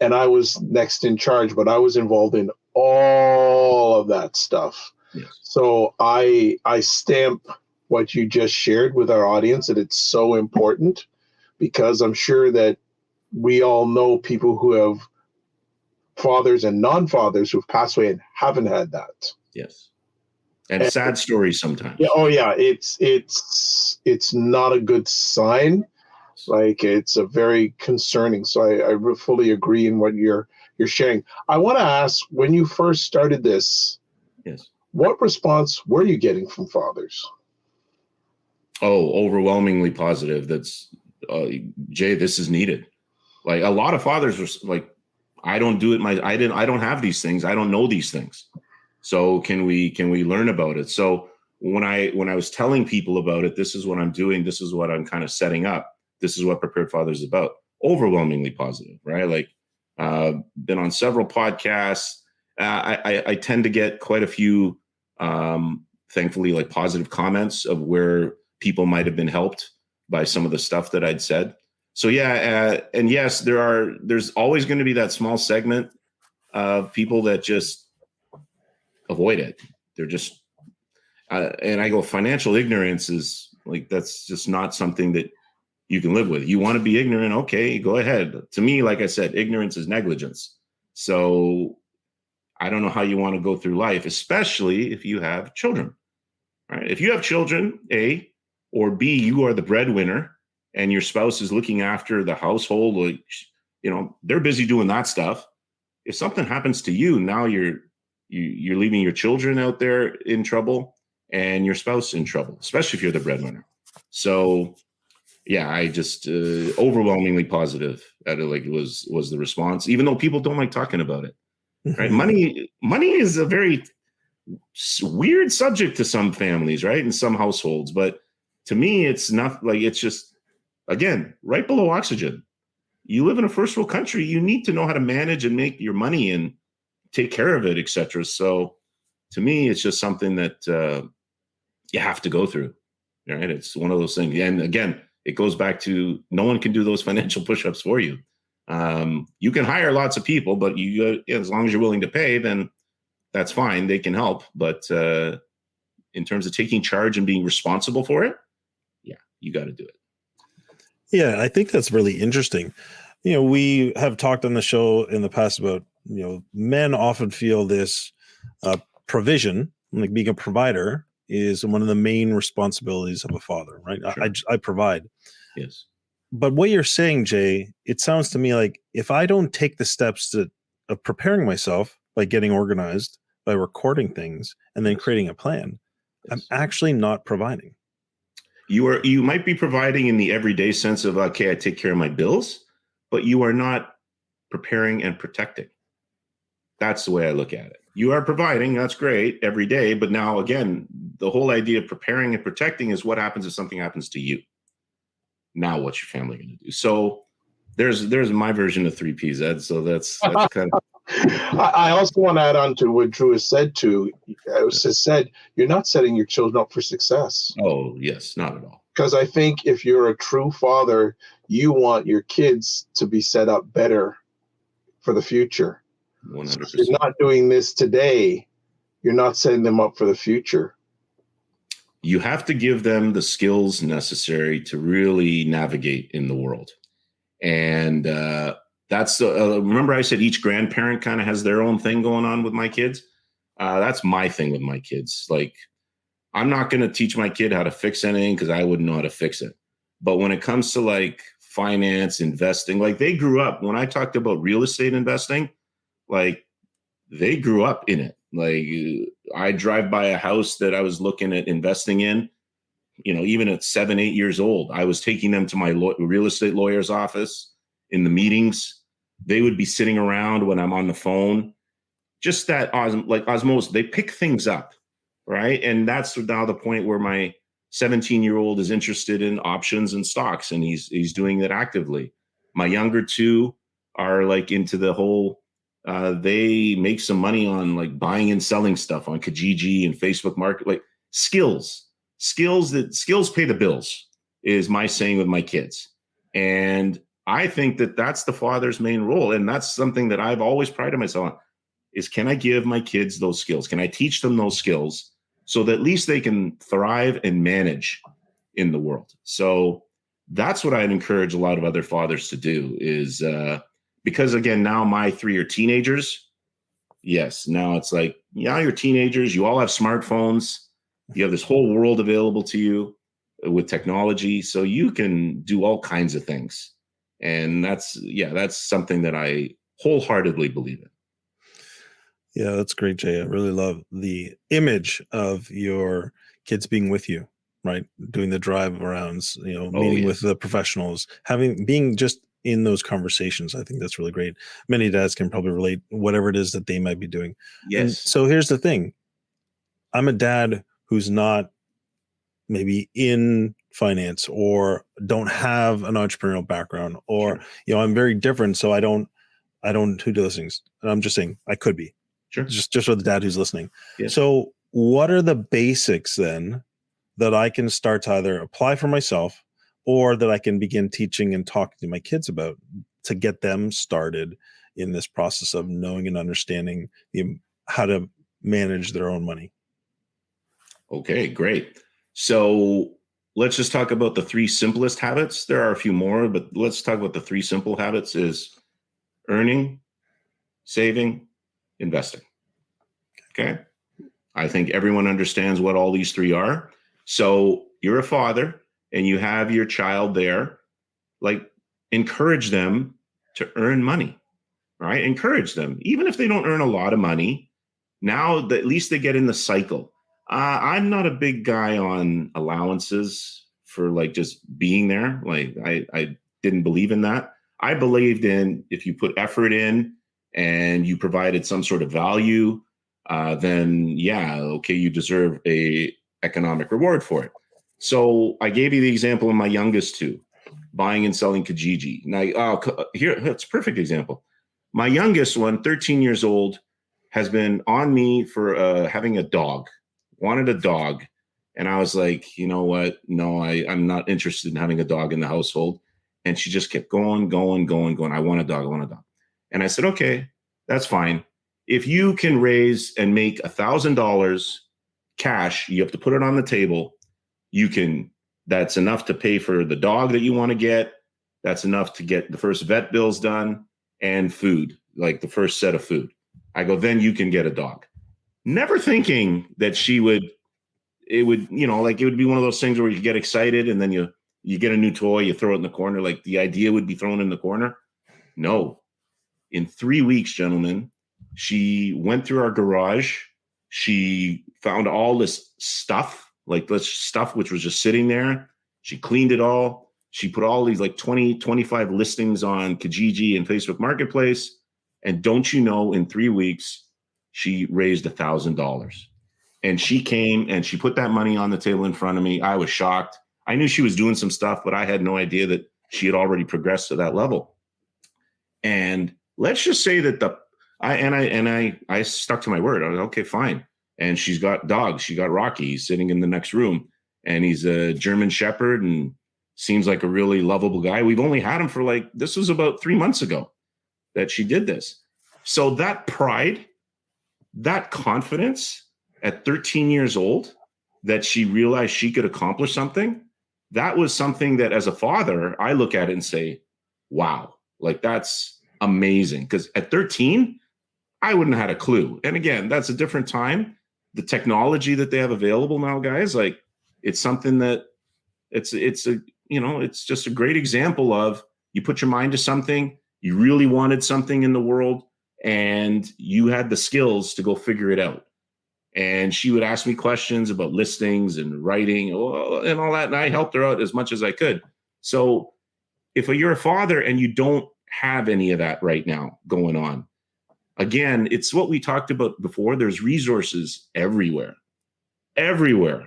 and I was next in charge, but I was involved in all of that stuff. Yes. So I stamp what you just shared with our audience, and it's so important because I'm sure that we all know people who have fathers and non-fathers who've passed away and haven't had that. Yes. And sad stories sometimes. Yeah. Oh yeah. It's not a good sign. Like it's a very concerning. So I fully agree in what you're sharing. I want to ask, when you first started this, yes, what response were you getting from fathers? Oh, overwhelmingly positive. That's Jay, this is needed. Like a lot of fathers were like, I don't do it. I don't have these things. I don't know these things. So can we learn about it? So when I was telling people about it, this is what I'm doing. This is what I'm kind of setting up. This is what Prepared Fathers is about. Overwhelmingly positive, right? Like been on several podcasts. I tend to get quite a few, thankfully, like positive comments of where people might have been helped by some of the stuff that I'd said. So yeah, and yes, there's always going to be that small segment of people that just avoid it. They're just, and I go, financial ignorance is like, that's just not something that you can live with. You want to be ignorant, okay, go ahead. To me, like I said, ignorance is negligence. So I don't know how you want to go through life, especially if you have children, right? If you have children, A, or B, you are the breadwinner, and your spouse is looking after the household, like, they're busy doing that stuff. If something happens to you, now you're leaving your children out there in trouble and your spouse in trouble, especially if you're the breadwinner. So yeah, I just overwhelmingly positive at it. Like it was the response, even though people don't like talking about it, right? Money is a very weird subject to some families, right? In some households, but to me, it's not like, it's just, again, right below oxygen. You live in a first world country. You need to know how to manage and make your money and take care of it, etc. So to me, it's just something that you have to go through, right? It's one of those things. And again, it goes back to no one can do those financial push-ups for you. You can hire lots of people, but as long as you're willing to pay, then that's fine. They can help. But in terms of taking charge and being responsible for it, yeah, you got to do it. Yeah, I think that's really interesting. We have talked on the show in the past about, men often feel this provision, like being a provider, is one of the main responsibilities of a father, right? Sure. I provide. Yes. But what you're saying, Jay, it sounds to me like if I don't take the steps of preparing myself by getting organized, by recording things, and then Yes. creating a plan, I'm Yes. actually not providing. You might be providing in the everyday sense of, okay, I take care of my bills, but you are not preparing and protecting. That's the way I look at it. You are providing, that's great, every day. But now, again, the whole idea of preparing and protecting is what happens if something happens to you. Now, what's your family going to do? So there's my version of 3Ps, Ed. So that's kind of. I also want to add on to what Drew has said too. Has said you're not setting your children up for success. Oh, yes, not at all. Because I think if you're a true father, you want your kids to be set up better for the future. 100%. So if you're not doing this today, you're not setting them up for the future. You have to give them the skills necessary to really navigate in the world. And that's remember I said each grandparent kind of has their own thing going on with my kids. That's my thing with my kids. Like, I'm not going to teach my kid how to fix anything because I wouldn't know how to fix it. But when it comes to like finance, investing, like they grew up, when I talked about real estate investing, like they grew up in it. Like I drive by a house that I was looking at investing in, even at 7, 8 years old, I was taking them to my real estate lawyer's office in the meetings. They would be sitting around when I'm on the phone. Just that osmosis, they pick things up, right? And that's now the point where my 17-year-old is interested in options and stocks, and he's doing it actively. My younger two are like into the whole. They make some money on like buying and selling stuff on Kijiji and Facebook Market, like skills pay the bills is my saying with my kids. And I think that that's the father's main role. And that's something that I've always prided myself on is, can I give my kids those skills? Can I teach them those skills so that at least they can thrive and manage in the world? So that's what I'd encourage a lot of other fathers to do is, because again, now my 3 are teenagers. Yes. Now it's like, yeah, you're teenagers. You all have smartphones. You have this whole world available to you with technology. So you can do all kinds of things. And that's something that I wholeheartely believe in. Yeah, that's great, Jay. I really love the image of your kids being with you, right? Doing the drive arounds, meeting with the professionals, being just in those conversations. I think that's really great. Many dads can probably relate whatever it is that they might be doing. Yes. And so here's the thing. I'm a dad who's not maybe in finance or don't have an entrepreneurial background, or, Sure. I'm very different. So I don't do those things. And I'm just saying I could be. Sure. Just for the dad who's listening. Yes. So what are the basics then that I can start to either apply for myself or that I can begin teaching and talking to my kids about to get them started in this process of knowing and understanding how to manage their own money? Okay, great. So let's just talk about the 3 simplest habits. There are a few more, but let's talk about the 3 simple habits is earning, saving, investing. Okay. I think everyone understands what all these 3 are. So you're a father and you have your child there, like encourage them to earn money, right? Encourage them, even if they don't earn a lot of money. Now at least they get in the cycle. I'm not a big guy on allowances for like just being there. Like I didn't believe in that. I believed in if you put effort in and you provided some sort of value, then yeah, okay, you deserve a economic reward for it. So I gave you the example of my youngest 2, buying and selling Kijiji. Now, here, that's a perfect example. My youngest one, 13 years old, has been on me for having a dog, wanted a dog. And I was like, you know what? No, I'm not interested in having a dog in the household. And she just kept going. I want a dog. And I said, okay, that's fine. If you can raise and make $1,000 cash. You have to put it on the table. That's enough to pay for the dog that you want to get. That's enough to get the first vet bills done and food, like the first set of food. I go, then you can get a dog. Never thinking that it would be one of those things where you get excited and then you get a new toy, you throw it in the corner. Like the idea would be thrown in the corner. No. In 3 weeks, gentlemen, she went through our garage. She found all this stuff, like this stuff which was just sitting there. She cleaned it all. She put all these like 20, 25 listings on Kijiji and Facebook Marketplace. And don't you know, in 3 weeks, she raised $1,000. And she came and she put that money on the table in front of me. I was shocked. I knew she was doing some stuff, but I had no idea that she had already progressed to that level. And let's just say that I stuck to my word. I was okay, fine. And she's got dogs. She got Rocky. He's sitting in the next room, and he's a German Shepherd and seems like a really lovable guy. We've only had him for this was about 3 months ago that she did this. So that pride, that confidence at 13 years old, that she realized she could accomplish something, that was something that as a father, I look at it and say, wow, like that's amazing. Because at 13, I wouldn't have had a clue. And again, that's a different time. The technology that they have available now, guys, like it's something that it's just a great example of you put your mind to something, you really wanted something in the world, and you had the skills to go figure it out. And she would ask me questions about listings and writing and all that. And I helped her out as much as I could. So if you're a father and you don't have any of that right now going on, again, it's what we talked about before. There's resources everywhere,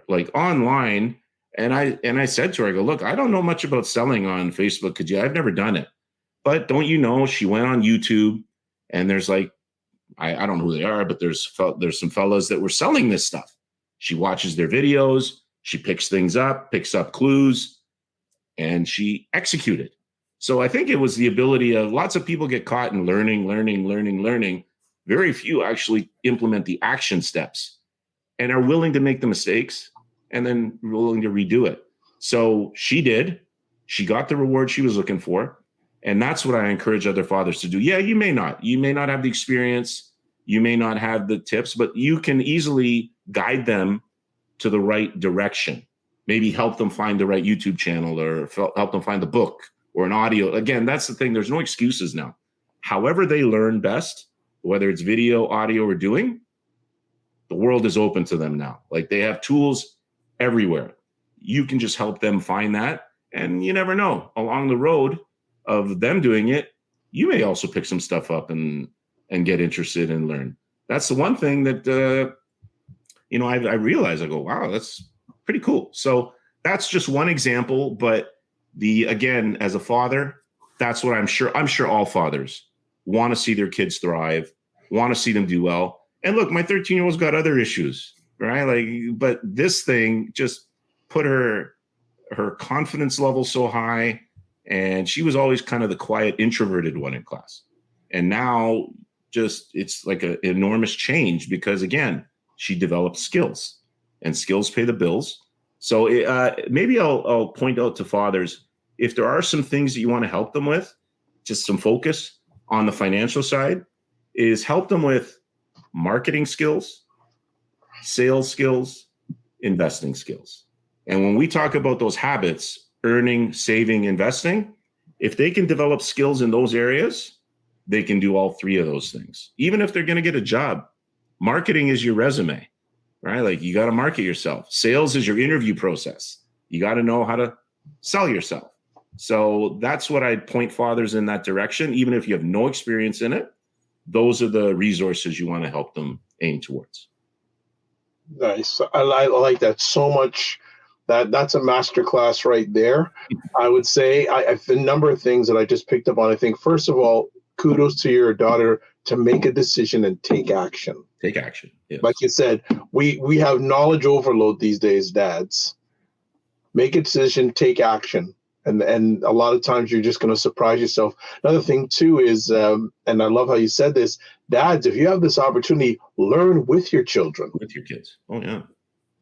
like online. And I said to her, I go, look, I don't know much about selling on Facebook because I've never done it. But don't you know, she went on YouTube and there's I don't know who they are, but there's some fellas that were selling this stuff. She watches their videos. She picks things up, picks up clues, and she executed. So I think it was the ability of lots of people get caught in learning. Very few actually implement the action steps and are willing to make the mistakes and then willing to redo it. So she did. She got the reward she was looking for. And that's what I encourage other fathers to do. Yeah, you may not have the experience. You may not have the tips, but you can easily guide them to the right direction. Maybe help them find the right YouTube channel or help them find the book or an audio. Again, that's the thing. There's no excuses now. However they learn best, whether it's video, audio, or doing, the world is open to them now. Like they have tools everywhere. You can just help them find that. And you never know, along the road of them doing it, you may also pick some stuff up and get interested and learn. That's the one thing that, I realize, I go, wow, that's pretty cool. So that's just one example. But again, as a father, that's what I'm sure all fathers want to see their kids thrive, want to see them do well. And look, my 13-year-old's got other issues, right? But this thing just put her confidence level so high. And she was always kind of the quiet, introverted one in class. And now it's like an enormous change because, again, she developed skills and skills pay the bills. So maybe I'll point out to fathers, if there are some things that you want to help them with, just some focus on the financial side, is help them with marketing skills, sales skills, investing skills. And when we talk about those habits, earning, saving, investing, if they can develop skills in those areas, they can do all three of those things. Even if they're going to get a job, marketing is your resume, right? Like you got to market yourself. Sales is your interview process. You got to know how to sell yourself. So that's what I'd point fathers in that direction. Even if you have no experience in it, those are the resources you want to help them aim towards. Nice. I like that so much. That's a masterclass right there. I would say a number of things that I just picked up on. I think, first of all, kudos to your daughter to make a decision and take action. Take action. Yes. Like you said, we have knowledge overload these days, dads. Make a decision, take action. And a lot of times you're just going to surprise yourself. Another thing, too, is, and I love how you said this, dads, if you have this opportunity, learn with your children. With your kids. Oh, yeah.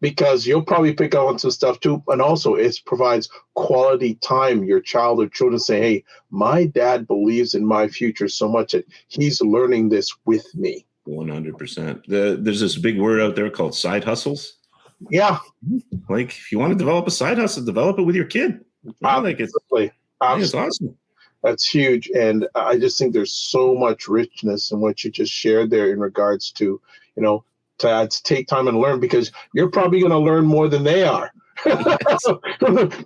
because you'll probably pick up on some stuff too. And also, it provides quality time. Your child or children say, hey, my dad believes in my future so much that he's learning this with me. 100%. There's this big word out there called side hustles. Yeah. Like, if you want to develop a side hustle, develop it with your kid. Right? Like, it's awesome. That's huge. And I just think there's so much richness in what you just shared there in regards to, to take time and learn, because you're probably going to learn more than they are. Yes.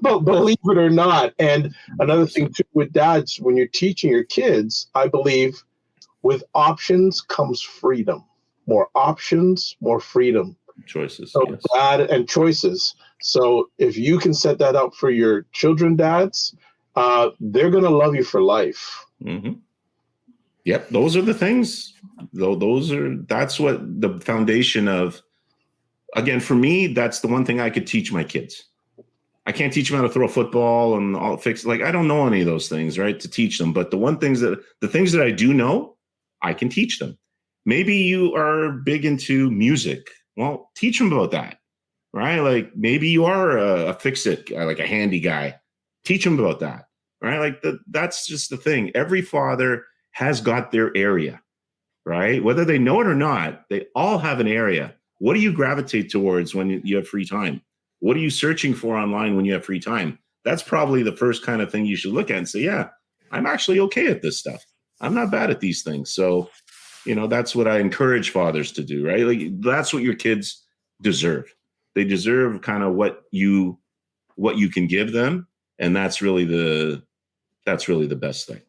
But believe it or not. And another thing too with dads, when you're teaching your kids, I believe with options comes freedom. More options, more freedom. Choices. So yes. Dad and choices. So if you can set that up for your children, dads, they're going to love you for life. Mm-hmm. Yep. Those are the things. That's what the foundation of, again, for me, that's the one thing I could teach my kids. I can't teach them how to throw a football and all fix. Like, I don't know any of those things, right, to teach them. But the things that I do know, I can teach them. Maybe you are big into music. Well, teach them about that, right? Like, maybe you are a fix-it, like a handy guy. Teach them about that, right? Like, that's just the thing. Every father has got their area, right? Whether they know it or not, they all have an area. What do you gravitate towards when you have free time? What are you searching for online when you have free time? That's probably the first kind of thing you should look at and say, yeah, I'm actually okay at this stuff. I'm not bad at these things. So, that's what I encourage fathers to do, right? Like, that's what your kids deserve. They deserve kind of what you can give them. And that's really the best thing.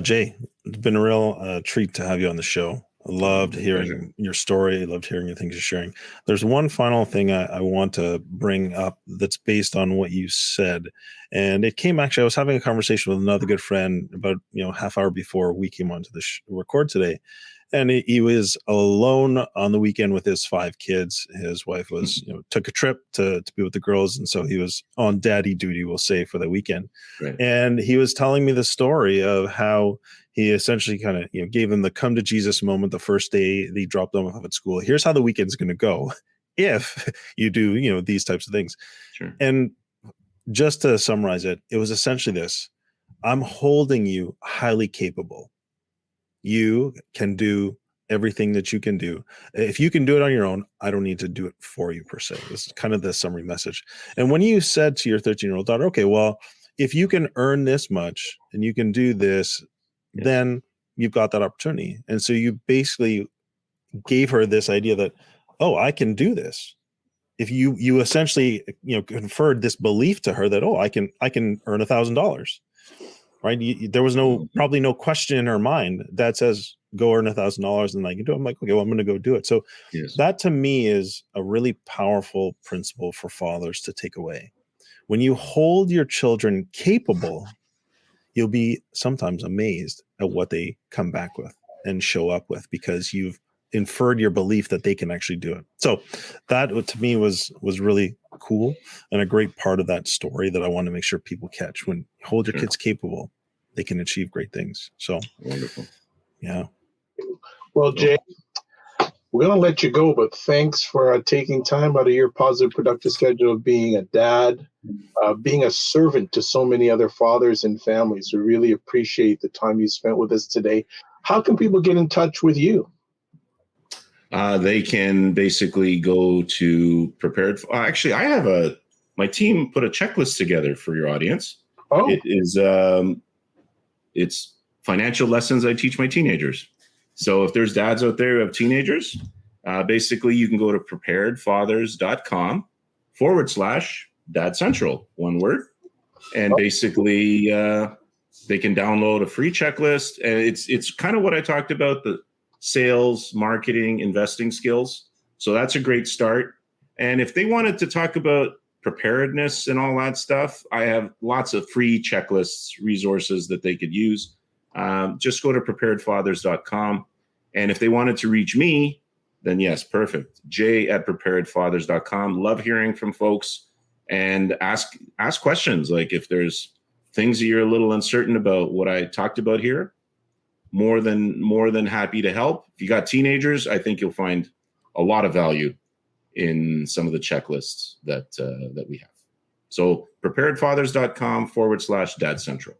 Jay, it's been a real treat to have you on the show. I loved hearing your story. I loved hearing the things you're sharing. There's one final thing I want to bring up that's based on what you said. And it came, actually, I was having a conversation with another good friend about, half hour before we came on to the record today. And he was alone on the weekend with his 5 kids. His wife was, took a trip to be with the girls. And so he was on daddy duty, we'll say, for the weekend. Right. And he was telling me the story of how he essentially kind of, gave them the come to Jesus moment the first day he dropped them off at school. Here's how the weekend's going to go if you do, these types of things. Sure. And just to summarize it, it was essentially this: I'm holding you highly capable. You can do everything that you can do. If you can do it on your own, I don't need to do it for you per se. This is kind of the summary message. And when you said to your 13-year-old daughter, okay, well, if you can earn this much and you can do this, then you've got that opportunity. And so you basically gave her this idea that, oh, I can do this. If you essentially, conferred this belief to her that, oh, I can earn $1,000. Right. There was probably no question in her mind that says, go earn $1,000 and I can do it. I'm like, okay, well, I'm going to go do it. So that to me is a really powerful principle for fathers to take away. When you hold your children capable, you'll be sometimes amazed at what they come back with and show up with, because you've inferred your belief that they can actually do it. So that to me was really cool and a great part of that story that I want to make sure people catch. When you hold your kids capable, they can achieve great things. So wonderful. Yeah. Well, Jay, we're going to let you go, but thanks for taking time out of your positive, productive schedule of being a dad, being a servant to so many other fathers and families. We really appreciate the time you spent with us today. How can people get in touch with you? They can basically go to Prepared. Actually, I have my team put a checklist together for your audience. Oh. It is, it's financial lessons I teach my teenagers. So if there's dads out there who have teenagers, basically you can go to preparedfathers.com/Dad Central, one word. And basically they can download a free checklist. And it's kind of what I talked about, the sales, marketing, investing skills. So that's a great start. And if they wanted to talk about preparedness and all that stuff, I have lots of free checklists, resources that they could use. Just go to preparedfathers.com. And if they wanted to reach me, then yes, perfect. Jay@preparedfathers.com. Love hearing from folks, and ask questions. Like, if there's things that you're a little uncertain about what I talked about here, more than happy to help. If you got teenagers, I think you'll find a lot of value in some of the checklists that we have. So preparedfathers.com/Dad Central.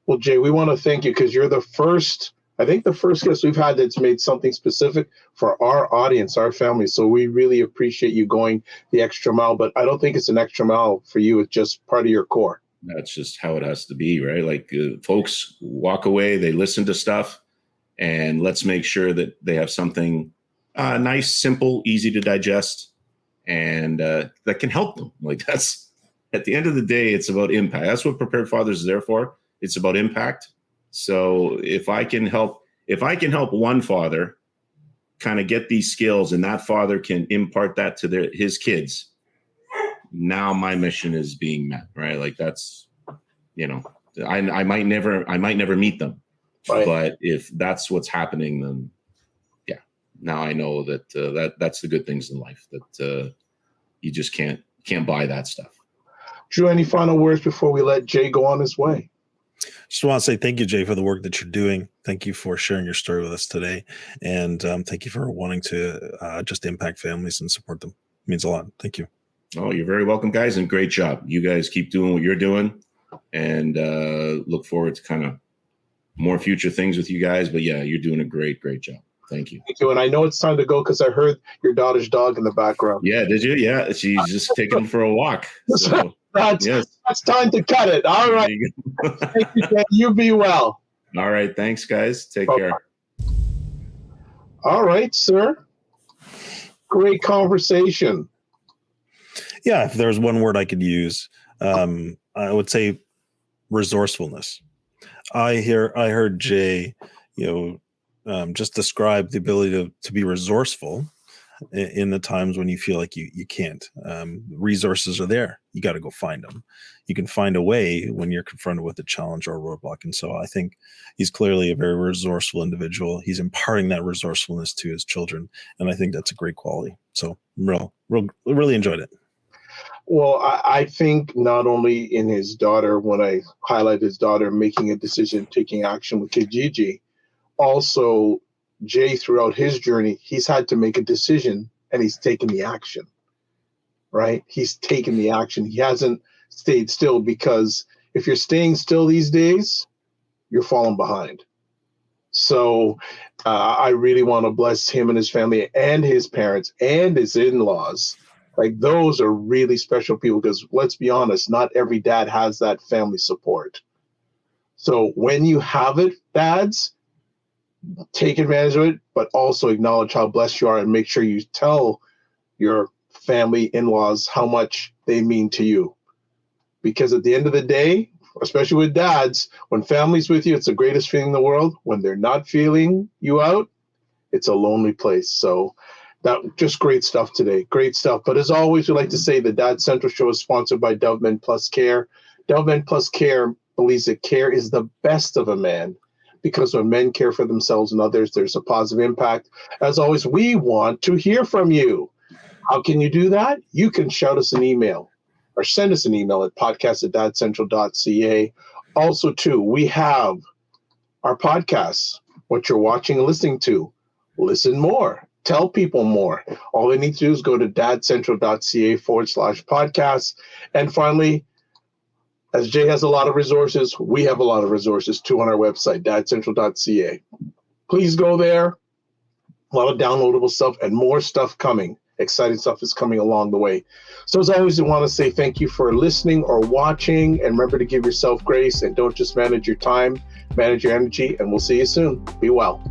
Well, Jay, we want to thank you because you're the first guest we've had that's made something specific for our audience, our family. So we really appreciate you going the extra mile, but I don't think it's an extra mile for you. It's just part of your core. That's just how it has to be, right? Like folks walk away, they listen to stuff, and let's make sure that they have something nice, simple, easy to digest, and that can help them. Like that's, at the end of the day, it's about impact. That's what Prepared Fathers is there for. It's about impact. So if I can help one father kind of get these skills, and that father can impart that to his kids, now my mission is being met, right? Like that's, I might never meet them, right. But if that's what's happening, then yeah, now I know that that's the good things in life, that you just can't buy that stuff. Drew, any final words before we let Jay go on his way? Just want to say thank you, Jay, for the work that you're doing. Thank you for sharing your story with us today. And thank you for wanting to just impact families and support them. It means a lot. Thank you. Oh, you're very welcome, guys, and great job. You guys keep doing what you're doing, and look forward to kind of more future things with you guys. But yeah, you're doing a great job. Thank you. Thank you. And I know it's time to go because I heard your daughter's dog in the background. Yeah, did you? Yeah, she's just taking him for a walk. So, that's time to cut it. All right. Thank you, Jay. You be well. All right. Thanks, guys. Take care. All right, sir. Great conversation. Yeah, if there's one word I could use, I would say resourcefulness. I heard Jay, just describe the ability to be resourceful in the times when you feel like you can't. Resources are there. You got to go find them. You can find a way when you're confronted with a challenge or a roadblock. And so I think he's clearly a very resourceful individual. He's imparting that resourcefulness to his children. And I think that's a great quality. So really enjoyed it. Well, I think not only in his daughter, when I highlight his daughter making a decision, taking action with Kijiji, also Jay, throughout his journey, he's had to make a decision and he's taken the action, right? He's taken the action. He hasn't stayed still, because if you're staying still these days, you're falling behind. So I really want to bless him and his family and his parents and his in-laws. Like, those are really special people, because let's be honest, not every dad has that family support. So when you have it, dads, take advantage of it, but also acknowledge how blessed you are, and make sure you tell your family, in-laws, how much they mean to you. Because at the end of the day, especially with dads, when family's with you, it's the greatest feeling in the world. When they're not feeling you out, it's a lonely place. So that just great stuff today. Great stuff. But as always, we like to say the Dad Central Show is sponsored by Dove Men Plus Care. Dove Men Plus Care believes that care is the best of a man, because when men care for themselves and others, there's a positive impact. As always, we want to hear from you. How can you do that? You can shout us an email or send us an email at podcast@dadcentral.ca. Also, too, we have our podcasts, what you're watching and listening to. Listen more. Tell people more. All they need to do is go to dadcentral.ca/podcasts. And finally, as Jay has a lot of resources, we have a lot of resources too on our website, dadcentral.ca. Please go there. A lot of downloadable stuff and more stuff coming. Exciting stuff is coming along the way. So as always, we want to say thank you for listening or watching. And remember to give yourself grace, and don't just manage your time, manage your energy. And we'll see you soon. Be well.